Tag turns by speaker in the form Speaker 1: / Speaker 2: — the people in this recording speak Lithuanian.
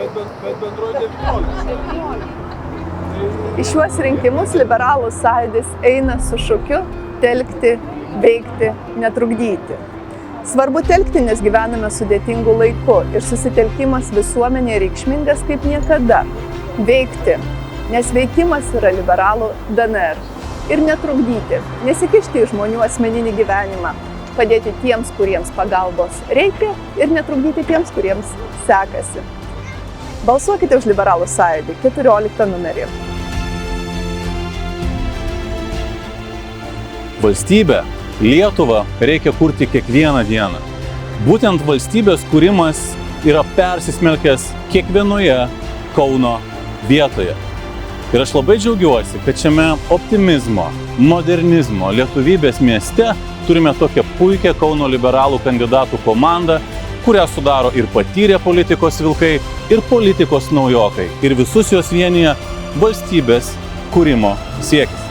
Speaker 1: Bet bendroji 19.
Speaker 2: Į šiuos rinkimus liberalų sąjūdis eina su šūkiu telkti, veikti, netrukdyti. Svarbu telkti, nes gyvename sudėtingų laikų ir susitelkimas visuomenėje reikšmingas kaip niekada. Veikti, nes veikimas yra liberalų DNR. Ir netrukdyti, nesikišti į žmonių asmeninį gyvenimą, padėti tiems, kuriems pagalbos reikia ir netrukdyti tiems, kuriems sekasi. Balsuokite už liberalų sąjūdį 14 numerį.
Speaker 3: Valstybę, Lietuvą reikia kurti kiekvieną dieną. Būtent valstybės kūrimas yra persismelkęs kiekvienoje Kauno vietoje. Ir aš labai džiaugiuosi, kad šiame optimizmo, modernizmo, lietuvybės mieste turime tokią puikią Kauno liberalų kandidatų komandą, kurią sudaro ir patyrę politikos vilkai, ir politikos naujokai. Ir visus juos vienija valstybės kūrimo siekis.